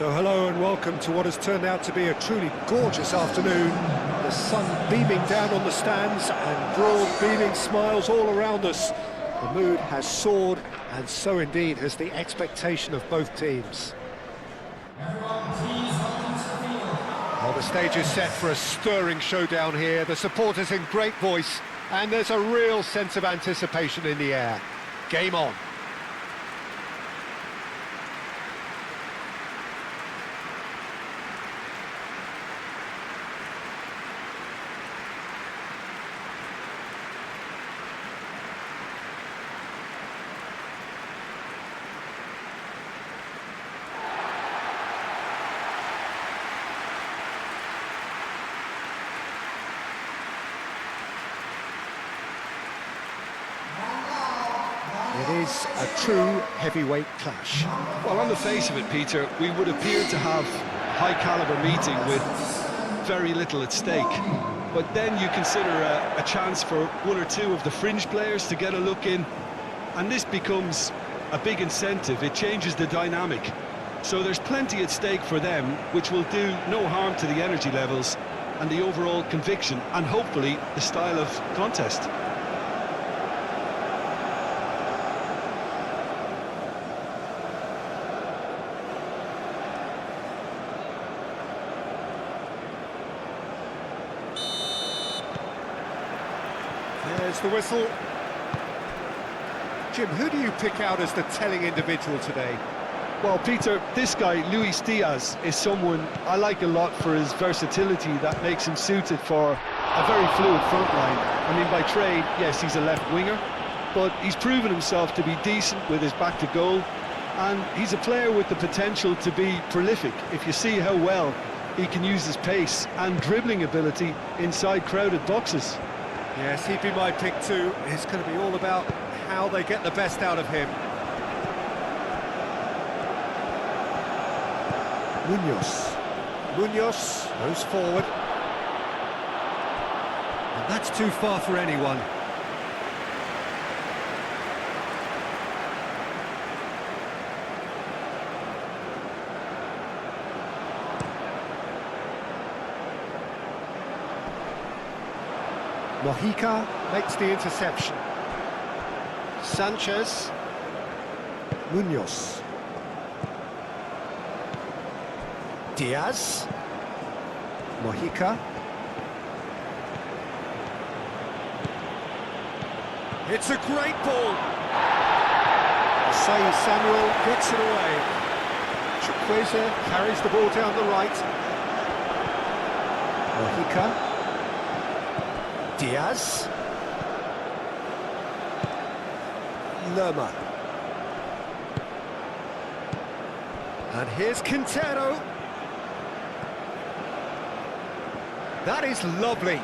So hello and welcome to what has turned out to be a truly gorgeous afternoon. The sun beaming down on the stands and broad beaming smiles all around us. The mood has soared, and so indeed has the expectation of both teams. Well, the stage is set for a stirring showdown here. The supporters in great voice, and there's a real sense of anticipation in the air. Game on. It is a true heavyweight clash. Well, on the face of it, Peter, we would appear to have a high-caliber meeting with very little at stake. But then you consider a chance for one or two of the fringe players to get a look in, and this becomes a big incentive. It changes the dynamic. So there's plenty at stake for them, which will do no harm to the energy levels and the overall conviction, and hopefully the style of contest. There's the whistle. Jim, who do you pick out as the telling individual today? Well, Peter, this guy, Luis Diaz, is someone I like a lot for his versatility that makes him suited for a very fluid front line. I mean, by trade, yes, he's a left winger, but he's proven himself to be decent with his back to goal, and he's a player with the potential to be prolific if you see how well he can use his pace and dribbling ability inside crowded boxes. Yes, he'd be my pick too. It's going to be all about how they get the best out of him. Munoz goes forward. And that's too far for anyone. Mojica makes the interception. Sanchez. Munoz. Diaz. Mojica. It's a great ball. Say Samuel gets it away. Chukwueze carries the ball down the right. Mojica. Diaz. Lerma. And here's Quintero. That is lovely.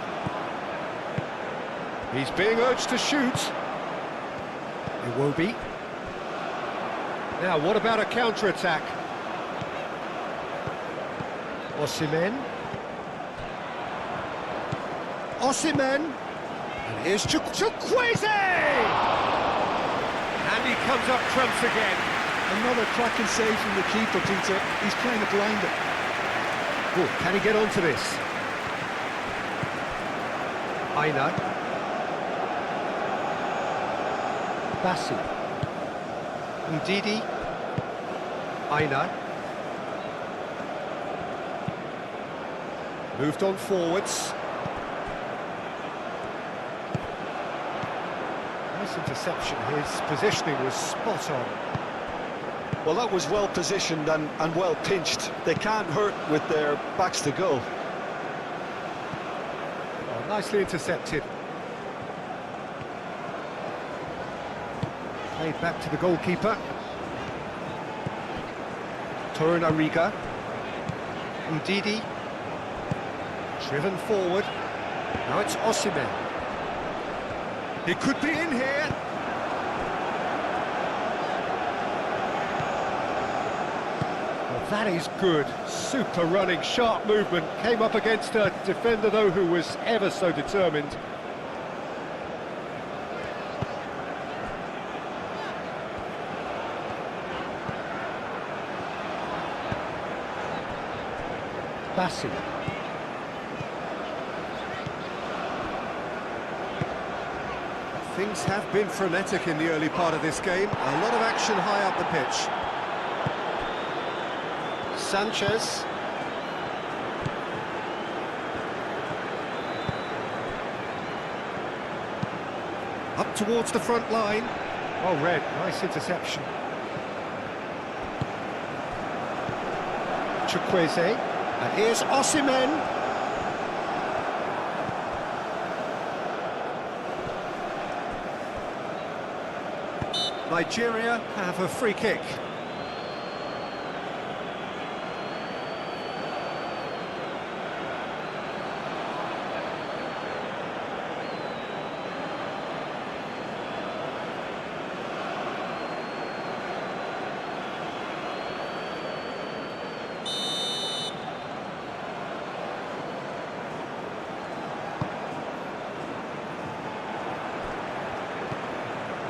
He's being urged to shoot. Iwobi. Now, what about a counter-attack? Osimhen. And here's Chukwueze! And he comes up trumps again. Another cracking save from the keeper, Peter. He's playing a blinder. Oh, can he get onto this? Aina. Bassi. Ndidi. Aina. Moved on forwards. Nice interception. His positioning was spot on. Well, that was well positioned and well pinched. They can't hurt with their backs to goal. Oh, nicely intercepted. Played back to the goalkeeper. Torunariga. Ndidi. Driven forward. Now it's Osimhen. He could be in here. Well, that is good. Super running, sharp movement. Came up against a defender, though, who was ever so determined. Bassi. Things have been frenetic in the early part of this game. A lot of action high up the pitch. Sanchez. Up towards the front line. Oh, Red, nice interception. Chukwueze. And here's Osimhen. Nigeria have a free kick.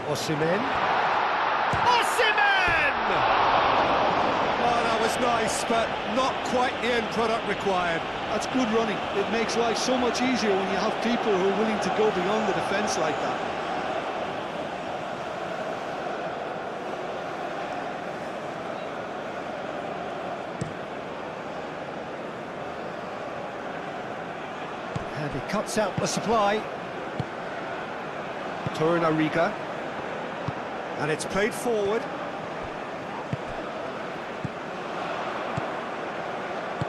Osimhen. Osimhen! Oh, that was nice, but not quite the end product required. That's good running. It makes life so much easier when you have people who are willing to go beyond the defence like that. And he cuts out the supply. Torunariga. And it's played forward.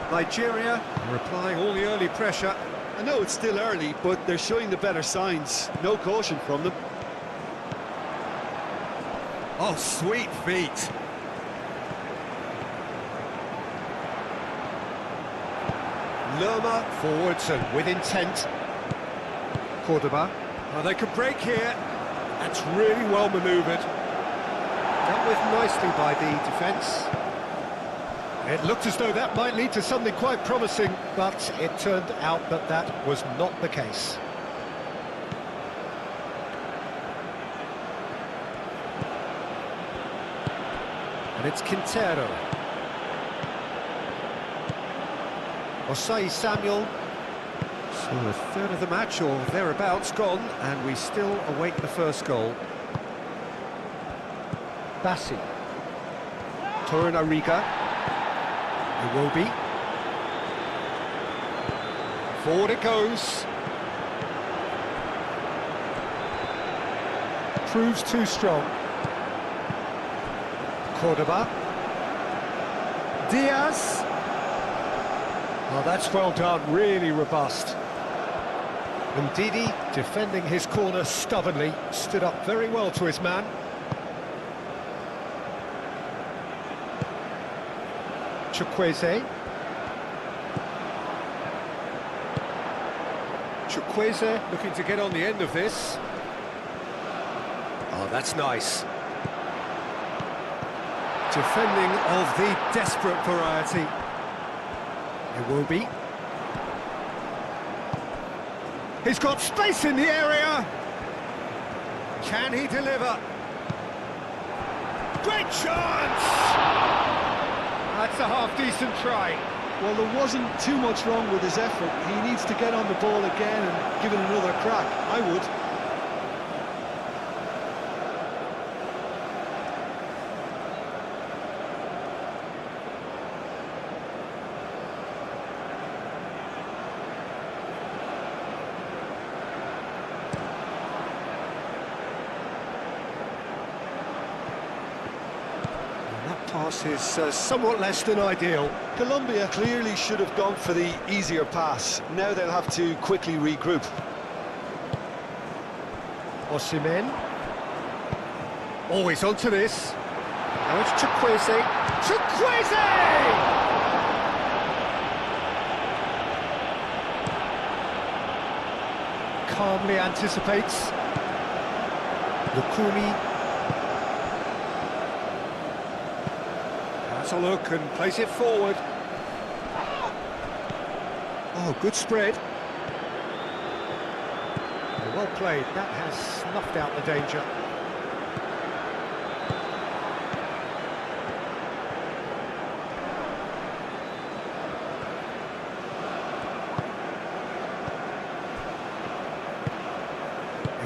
Nigeria are applying all the early pressure. I know it's still early, but they're showing the better signs. No caution from them. Oh, sweet feet. Lerma forwards and with intent. Cordoba. Oh, they could break here. That's really well manoeuvred. Dealt with nicely by the defence. It looked as though that might lead to something quite promising, but it turned out that that was not the case. And it's Quintero. Osai Samuel. So a third of the match or thereabouts gone, and we still await the first goal. Bassi. Torunariga. Iwobi. Forward it goes. Proves too strong. Cordoba. Diaz. Oh, that's well done, really robust. And Didi, defending his corner stubbornly, stood up very well to his man. Chukwueze. Chukwueze looking to get on the end of this. Oh, that's nice. Defending of the desperate variety. Iwobi. He's got space in the area. Can he deliver? Great chance! That's a half-decent try. Well, there wasn't too much wrong with his effort. He needs to get on the ball again and give it another crack. I would. Pass is somewhat less than ideal. Colombia clearly should have gone for the easier pass. Now they'll have to quickly regroup. Osimhen. Always onto this. Now it's Chukwueze. Chukwueze! Calmly anticipates. Lukumi. A look and plays it forward. Oh, good spread. Well played. That has snuffed out the danger.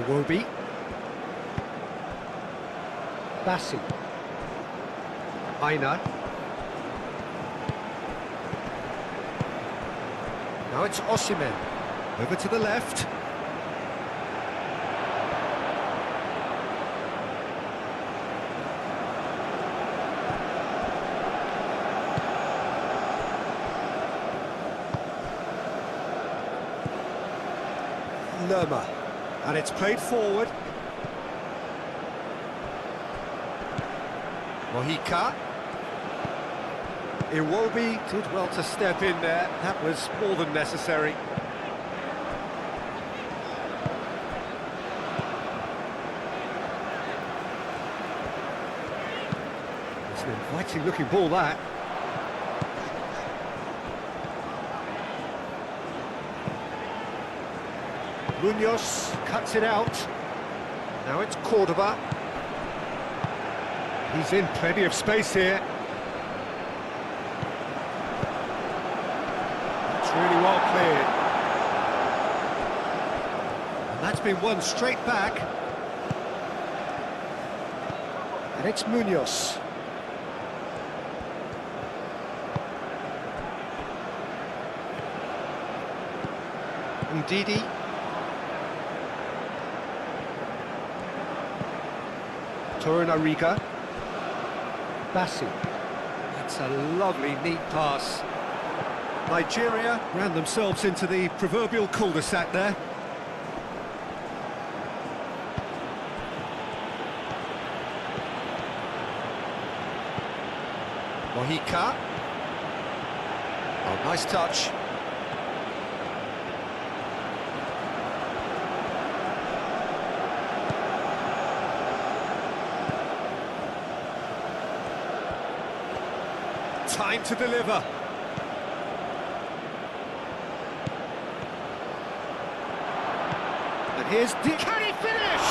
Iwobi. Bassi. Aina. Now it's Osimhen. Over to the left. Lerma. And it's played forward. Mojica. Iwobi did well to step in there. That was more than necessary. It's an inviting looking ball, that. Munoz cuts it out. Now it's Cordoba. He's in plenty of space here. That's really well cleared. And that's been won straight back. And it's Munoz. Ndidi. Torunariga. Bassi. That's a lovely, neat pass. Nigeria ran themselves into the proverbial cul-de-sac there. Mojica. Oh, nice touch. Time to deliver. And here's Can he finish?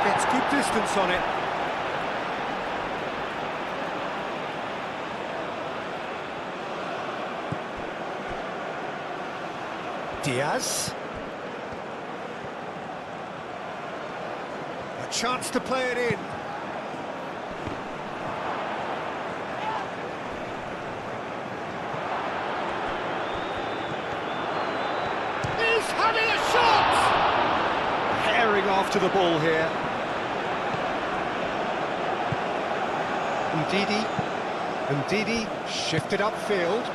Gets good distance on it. Diaz. A chance to play it in. Having a shot! Herring after the ball here. Ndidi shifted upfield.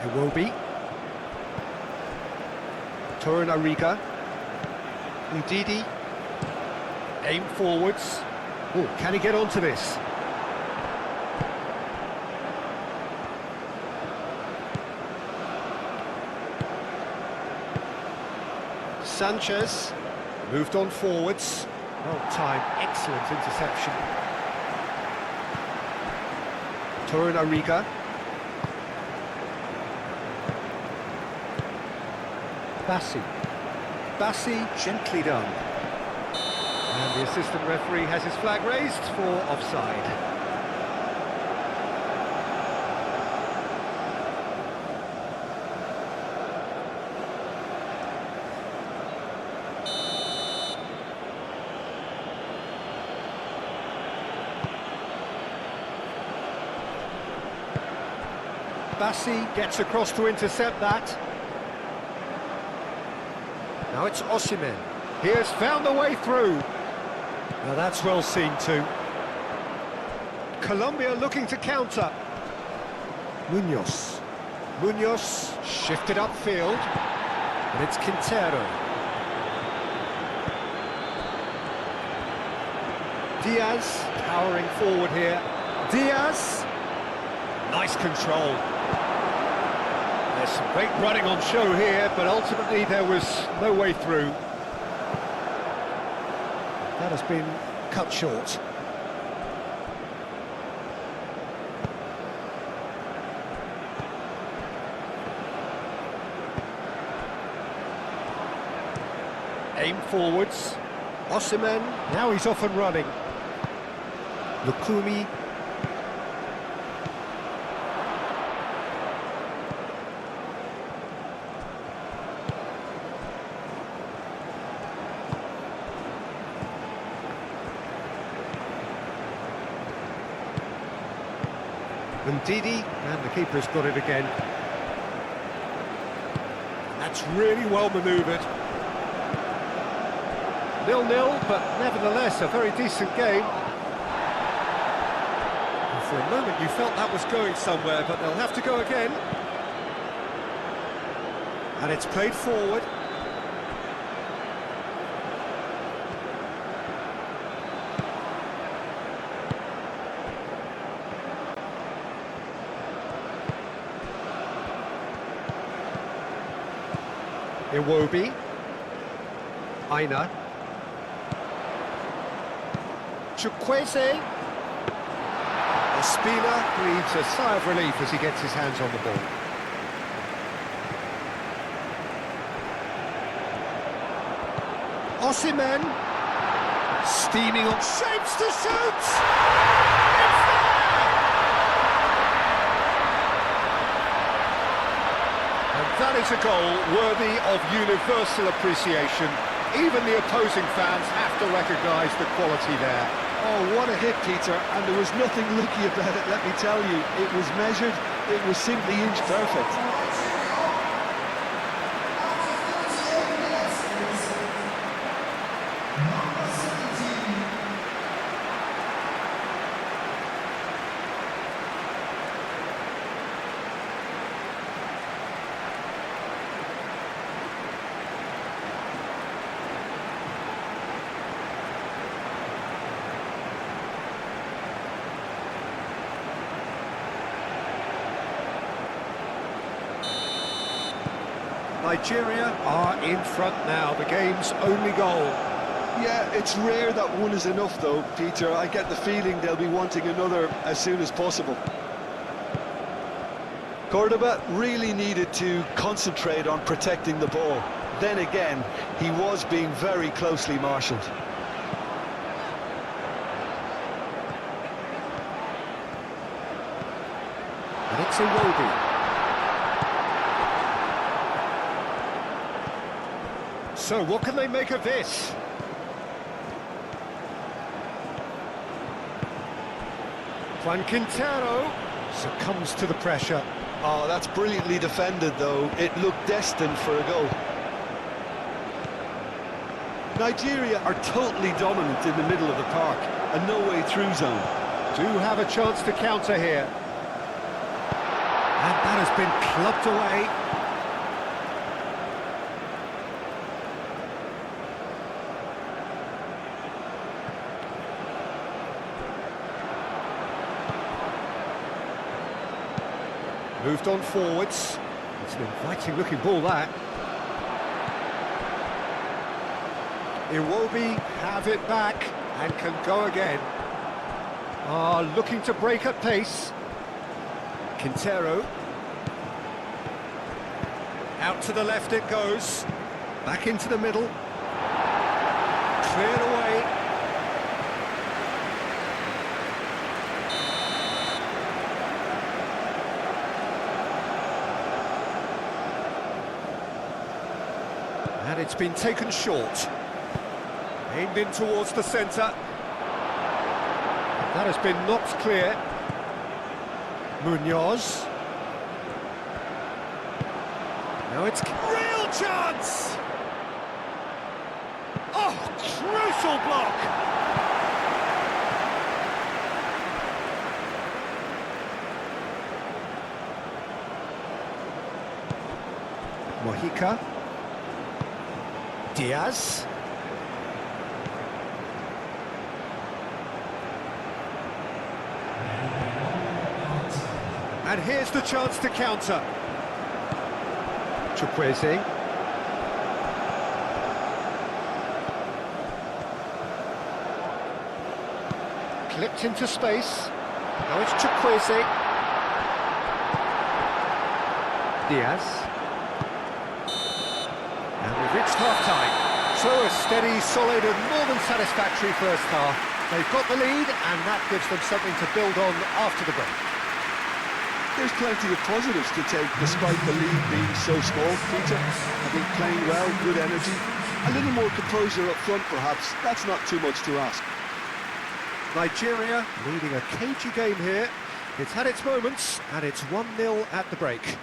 Iwobi. Torunariga. Ndidi. Aim forwards. Oh, can he get onto this? Sanchez moved on forwards. Well timed, excellent interception. Torunariga. Bassi, gently done. And the assistant referee has his flag raised for offside. Bassi gets across to intercept that. Now it's Osimhen. He has found the way through. Now that's well seen too. Colombia looking to counter. Munoz shifted upfield. And it's Quintero. Diaz powering forward here. Diaz. Nice control. There's some great running on show here, but ultimately there was no way through. That has been cut short. Aim forwards. Osimhen, now he's off and running. Lukumi. Ndidi, and the keeper's got it again. That's really well manoeuvred. 0-0, but nevertheless a very decent game. And for a moment you felt that was going somewhere, but they'll have to go again. And it's played forward. Iwobi, Aina, Chukwueze. Espina breathes a sigh of relief as he gets his hands on the ball. Osimhen, steaming on, shapes to shoot! It's there! And that is a goal worthy of universal appreciation. Even the opposing fans have to recognise the quality there. Oh, what a hit, Peter, and there was nothing lucky about it, let me tell you. It was measured, it was simply inch perfect. Nigeria are in front now, the game's only goal. Yeah, it's rare that one is enough though, Peter. I get the feeling they'll be wanting another as soon as possible. Cordoba really needed to concentrate on protecting the ball. Then again, he was being very closely marshalled. And it's Iwobi. So, what can they make of this? Juan Quintero succumbs to the pressure. Oh, that's brilliantly defended, though. It looked destined for a goal. Nigeria are totally dominant in the middle of the park, a no-way-through zone. Do have a chance to counter here. And that has been clubbed away. Moved on forwards. It's an inviting looking ball, that. Iwobi have it back and can go again. Looking to break at pace. Quintero. Out to the left it goes. Back into the middle. Cleared away. And it's been taken short. Aimed in towards the centre. That has been knocked clear. Munoz. Now it's real chance! Oh, crucial block! Mojica. Diaz. And here's the chance to counter. Chukwueze. Clipped into space. Now it's Chukwueze. Diaz. And we've reached half-time. So a steady, solid and more than satisfactory first half. They've got the lead and that gives them something to build on after the break. There's plenty of positives to take despite the lead being so small, Peter. I think playing well, good energy, a little more composure up front perhaps, that's not too much to ask. Nigeria leading a cagey game here, It's had its moments, and it's 1-0 at the break.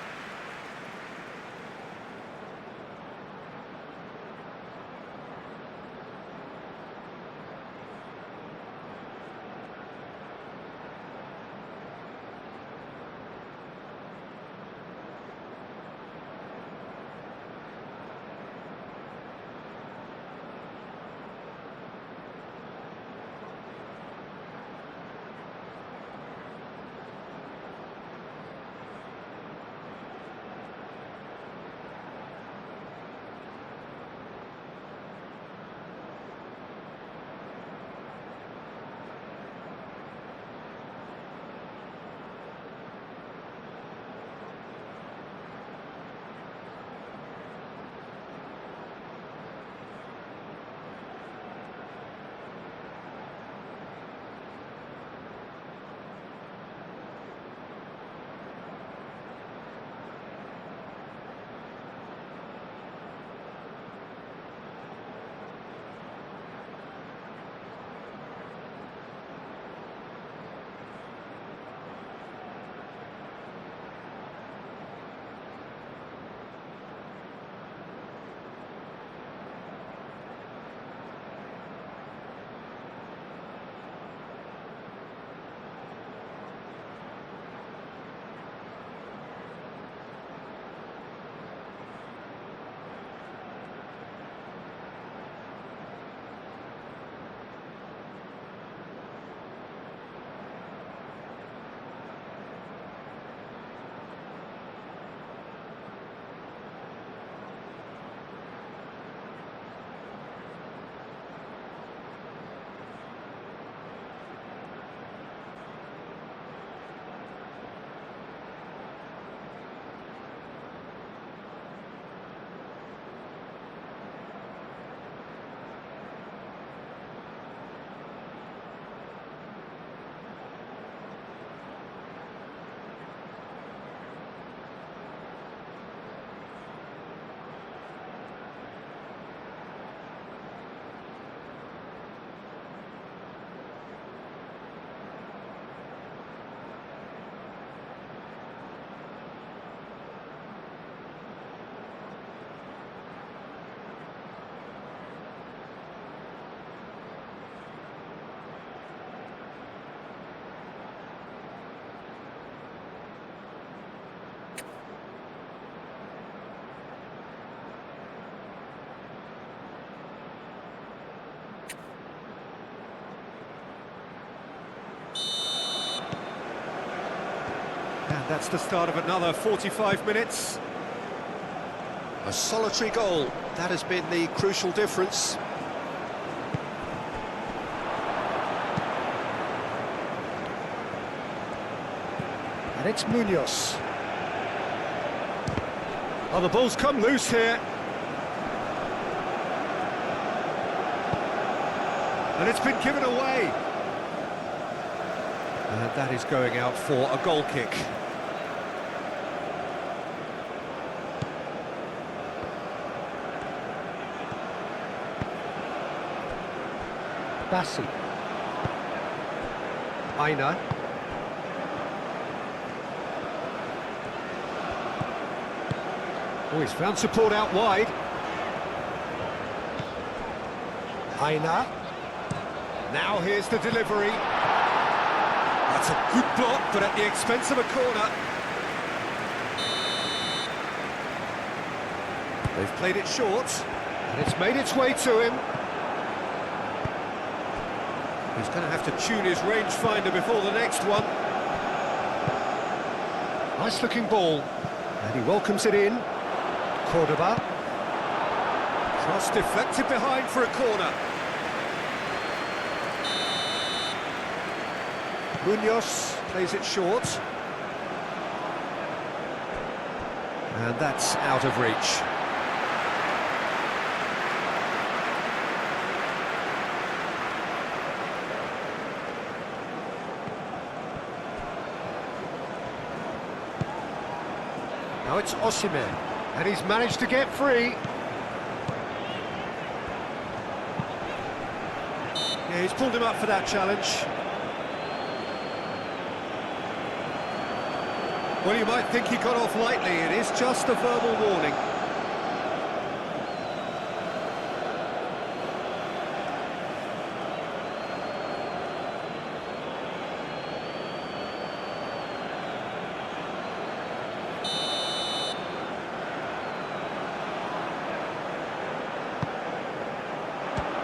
And that's the start of another 45 minutes. A solitary goal, that has been the crucial difference. And it's Munoz. Oh, the ball's come loose here. And it's been given away. And that is going out for a goal kick. Bassi. Aina. Oh, he's found support out wide. Aina. Now here's the delivery. That's a good block, but at the expense of a corner. They've played it short, and it's made its way to him. He's going to have to tune his rangefinder before the next one. Nice-looking ball, and he welcomes it in. Cordoba. Cross deflected behind for a corner. Munoz plays it short. And that's out of reach. Now it's Osimhen, and he's managed to get free. Yeah, he's pulled him up for that challenge. Well, you might think he got off lightly. It is just a verbal warning.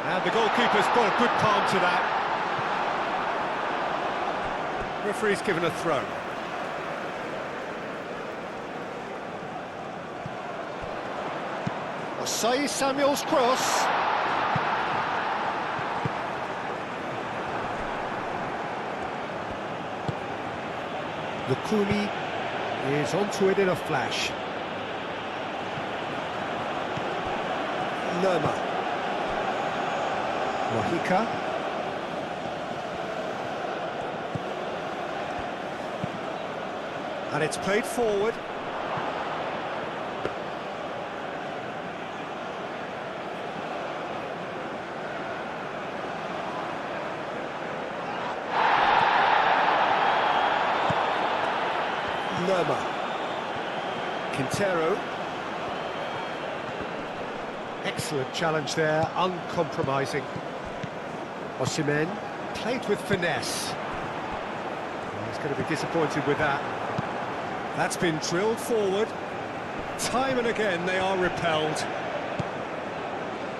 And the goalkeeper's got a good palm to that. Referee's given a throw. Osei Samuel's cross. Lukumi is onto it in a flash. Lerma. Mojica. And it's played forward. Lerma. Quintero. Excellent challenge there, uncompromising. Osimhen played with finesse. Well, he's going to be disappointed with that. That's been drilled forward. Time and again they are repelled.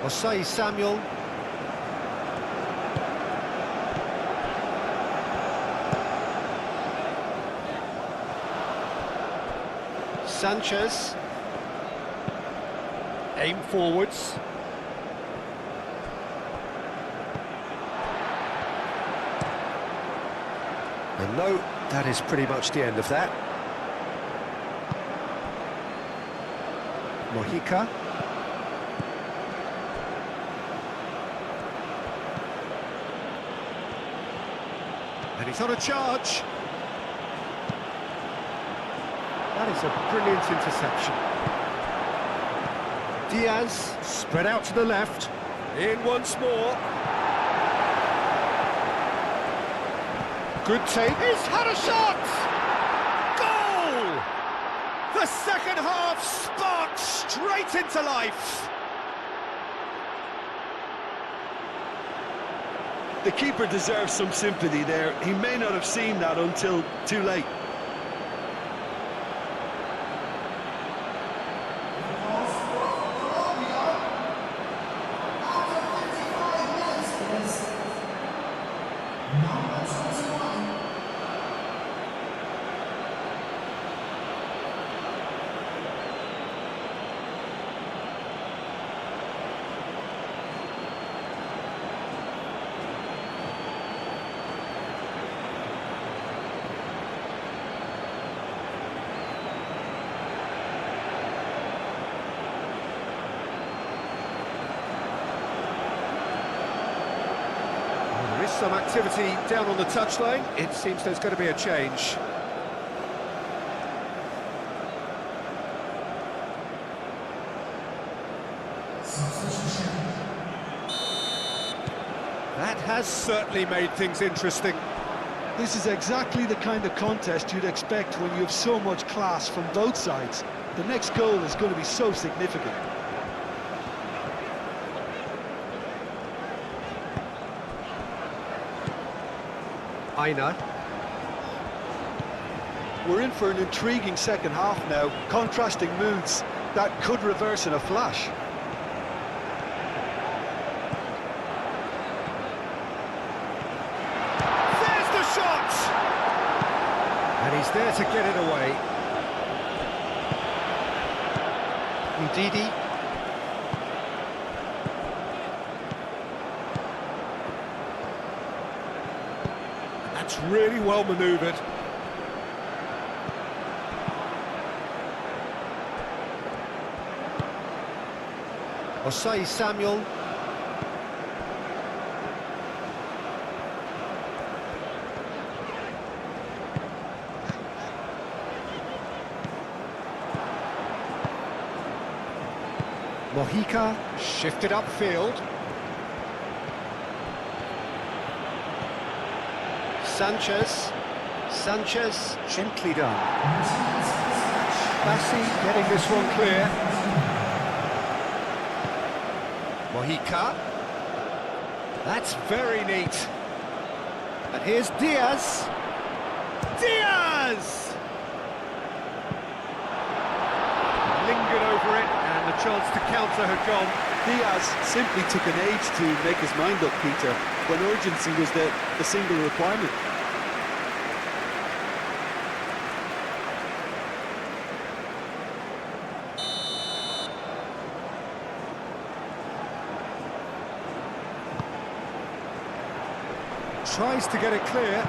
Osei Samuel. Sanchez. Aim forwards. And no, that is pretty much the end of that. Mojica. And he's on a charge. That is a brilliant interception. Diaz spread out to the left. In once more. Good take. He's had a shot! Goal! The second half sparked straight into life. The keeper deserves some sympathy there. He may not have seen that until too late. Some activity down on the touchline. It seems there's going to be a change. That has certainly made things interesting. This is exactly the kind of contest you'd expect when you have so much class from both sides. The next goal is going to be so significant. Aina. We're in for an intriguing second half now, contrasting moods that could reverse in a flash. There's the shot! And he's there to get it away. Udidi. That's really well manoeuvred. Osei Samuel. Mojica shifted upfield. Sanchez. Sanchez, gently done. Bassi getting this one clear. Mojica. That's very neat. And here's Diaz. Diaz! Lingered over it, and the chance to counter had gone. Diaz simply took an age to make his mind up, Peter, when urgency was the single requirement. Tries to get it clear.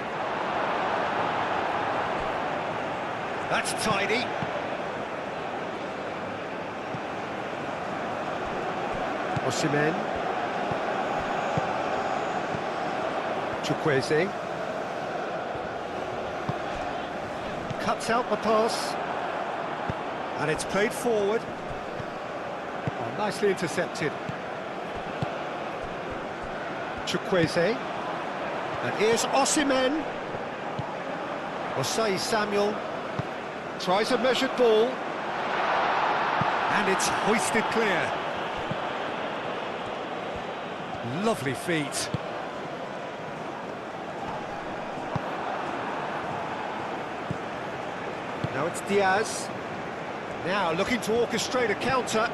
That's tidy. Osimhen. Chukwueze. Cuts out the pass. And it's played forward. Oh, nicely intercepted. Chukwueze. And here's Osimhen. Osei Samuel tries a measured ball. And it's hoisted clear. Lovely feet. Now it's Diaz. Now looking to orchestrate a counter.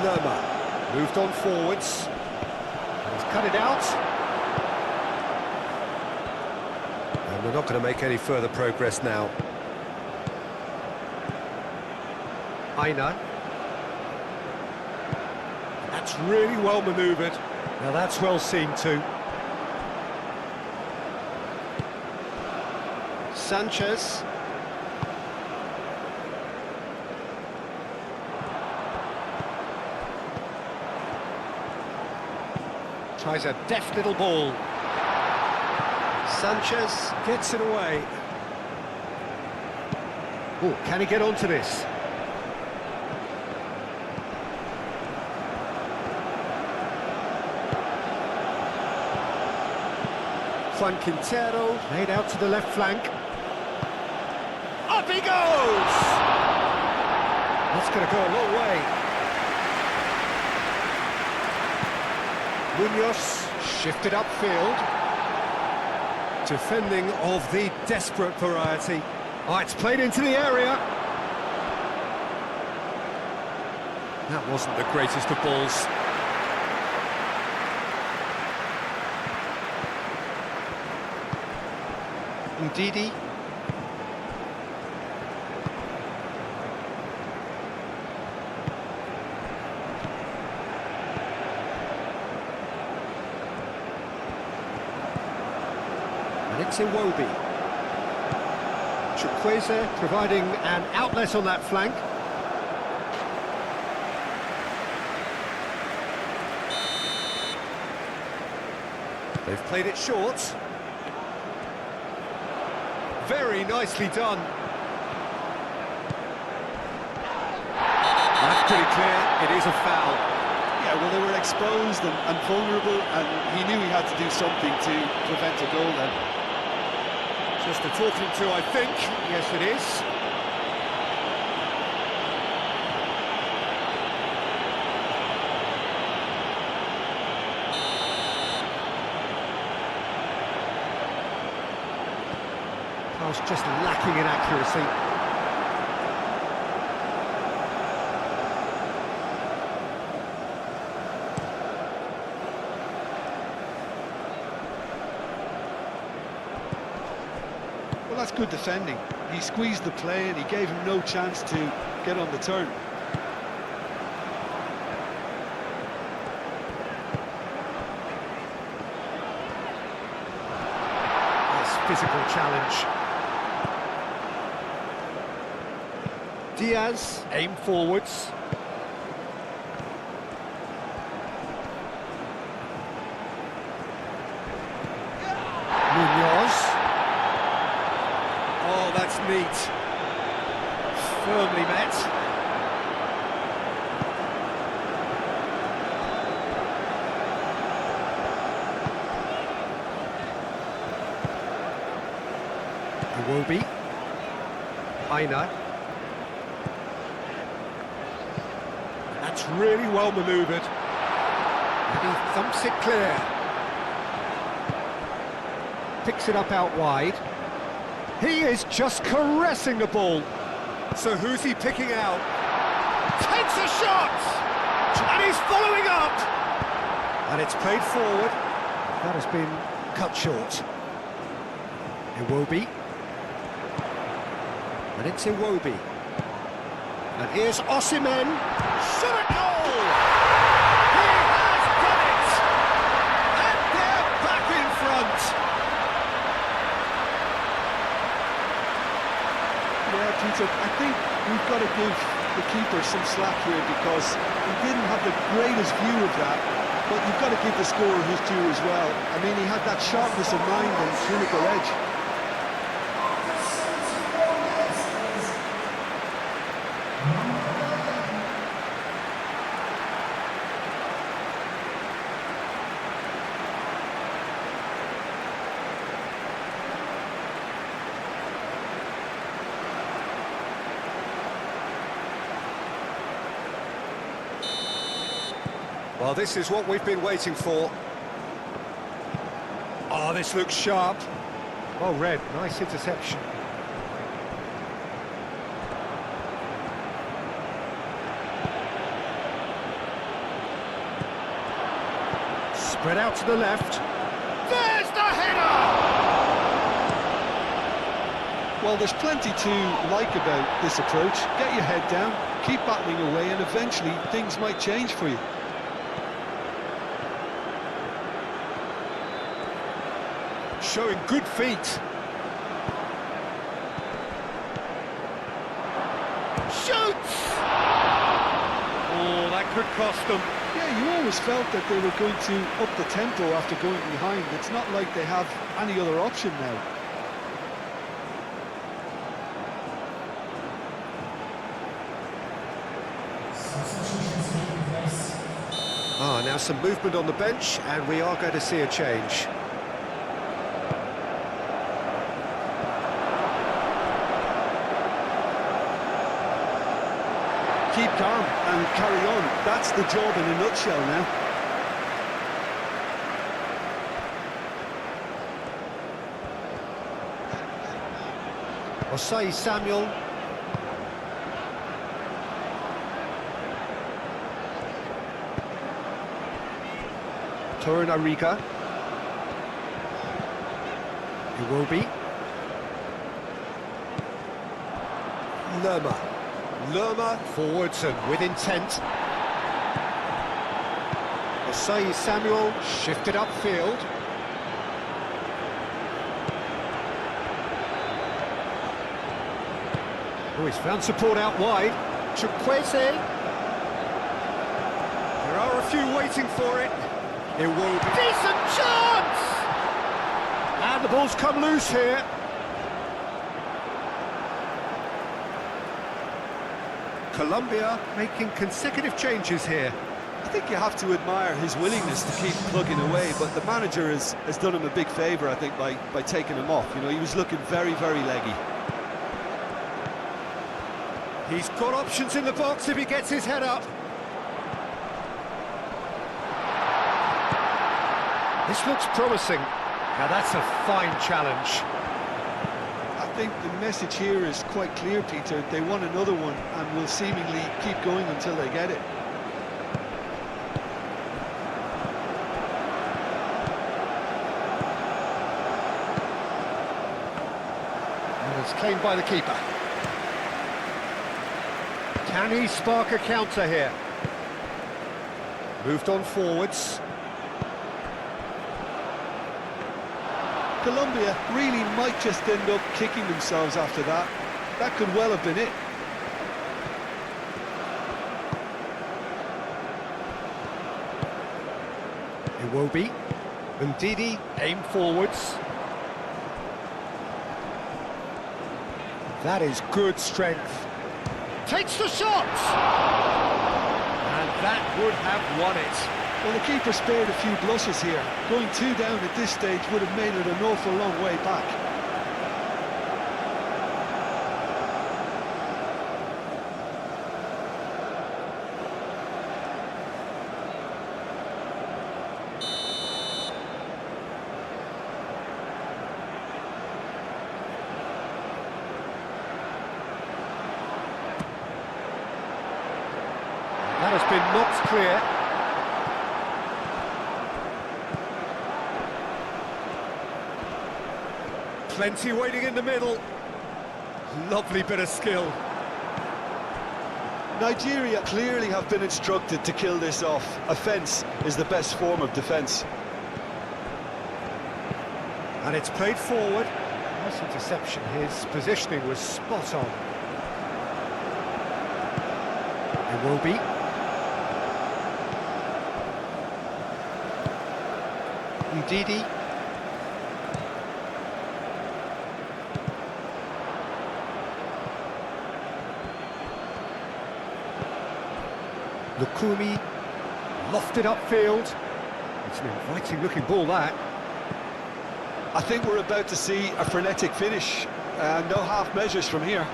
Lerma moved on forwards. He's cut it out. And we're not going to make any further progress now. Aina. That's really well manoeuvred. Now that's well seen too. Sanchez. Tries a deft little ball. Sanchez gets it away. Oh, can he get onto this? Juan Quintero made out to the left flank. Up he goes! That's going to go a long way. Munoz shifted upfield. Defending of the desperate variety. Oh, it's played into the area. That wasn't the greatest of balls. Ndidi. And it's Iwobi. Chukwueze providing an outlet on that flank. They've played it short. Very nicely done. That's pretty clear, it is a foul. Yeah, well, they were exposed and vulnerable, and he knew he had to do something to prevent a goal then. Just a talking to, I think. Yes, it is. Pass just lacking in accuracy. Well, that's good defending. He squeezed the play and he gave him no chance to get on the turn. Nice physical challenge. Diaz, aim forwards. Munoz. Oh, that's neat. Firmly met. Iwobi. Aina. That's really well manoeuvred. And he thumps it clear. Picks it up out wide. He is just caressing the ball. So who's he picking out? Takes a shot! And he's following up! And it's played forward. That has been cut short. Iwobi. And it's Iwobi. And here's Osimhen. Shot at goal! He has done it! And they're back in front! Yeah, Peter, I think we've got to give the keeper some slack here because he didn't have the greatest view of that, but you've got to give the scorer his due as well. I mean, he had that sharpness of mind and clinical edge. Well, this is what we've been waiting for. Oh, this looks sharp. Oh, Red, nice interception. Spread out to the left. There's the header! Well, there's plenty to like about this approach. Get your head down, keep battling away, and eventually things might change for you. Showing good feet. Shoots! Oh, that could cost them. Yeah, you always felt that they were going to up the tempo after going behind. It's not like they have any other option now. Ah, now some movement on the bench, and we are going to see a change. Keep calm and carry on. That's the job in a nutshell now. Osei Samuel. Torunarigha. Iwobi. Lerma forwards and with intent. Osei Samuel shifted upfield. Oh, he's found support out wide. Chukwueze. There are a few waiting for it. Iwobi. Decent chance! And the ball's come loose here. Colombia making consecutive changes here. I think you have to admire his willingness to keep plugging away, but the manager has done him a big favour, I think, by taking him off. You know, he was looking very, very leggy. He's got options in the box if he gets his head up. This looks promising. Now that's a fine challenge. I think the message here is quite clear, Peter. They want another one and will seemingly keep going until they get it. And it's claimed by the keeper. Can he spark a counter here? Moved on forwards. Colombia really might just end up kicking themselves after that. That could well have been it. Iwobi. Ndidi aim forwards. That is good strength. Takes the shot! And that would have won it. Well, the keeper spared a few blushes here. Going 2 down at this stage would have made it an awful long way back. That has been knocked clear. Plenty waiting in the middle. Lovely bit of skill. Nigeria clearly have been instructed to kill this off. Offence is the best form of defence. And it's played forward. Nice interception. His positioning was spot on. It will be. Udidi. Lukumi, lofted upfield. It's an inviting looking ball, that. I think we're about to see a frenetic finish. No half measures from here.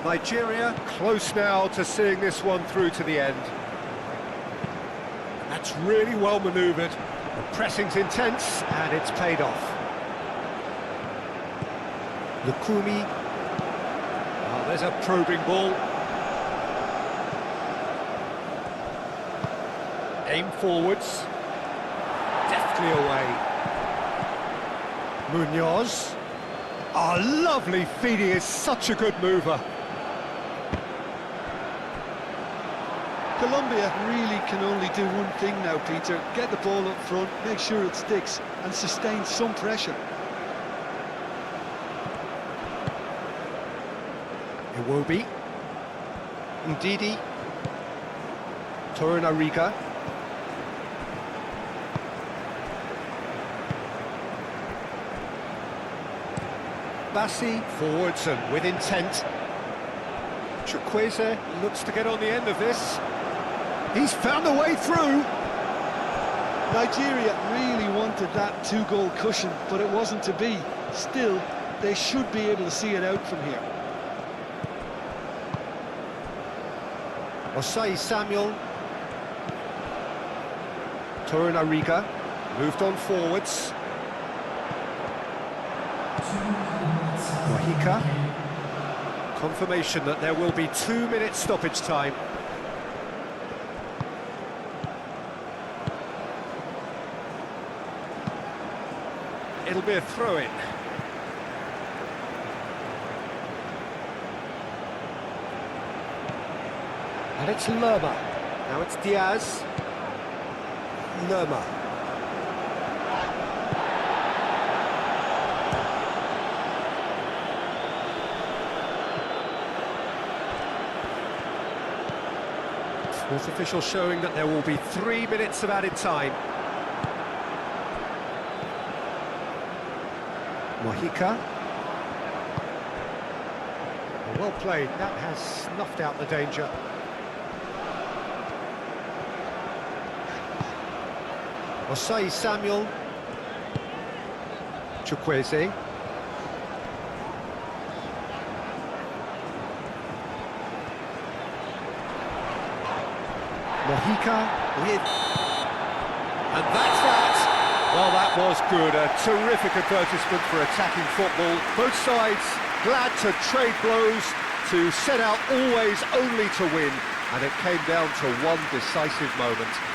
Nigeria close now to seeing this one through to the end. That's really well manoeuvred. The pressing's intense and it's paid off. Lukumi. Oh, there's a probing ball. Aim forwards. Deftly away. Munoz. Oh, lovely feed. He is such a good mover. Colombia really can only do one thing now, Peter. Get the ball up front, make sure it sticks, and sustain some pressure. Iwobi, Ndidi, Torunariga, Bassi forwards and with intent. Chukwueze looks to get on the end of this. He's found a way through. Nigeria really wanted that two-goal cushion, but it wasn't to be. Still, they should be able to see it out from here. Osai Samuel, Torunariga, moved on forwards. Wahika, confirmation that there will be 2 minutes stoppage time. It'll be a throw-in. And it's Lerma. Now it's Diaz. Lerma. Fourth official showing that there will be 3 minutes of added time. Mohika. Well played. That has snuffed out the danger. Osai Samuel, Chukwueze, Mohika with, and that's that. Well, that was good. A terrific advertisement for attacking football. Both sides glad to trade blows, to set out always only to win, and it came down to one decisive moment.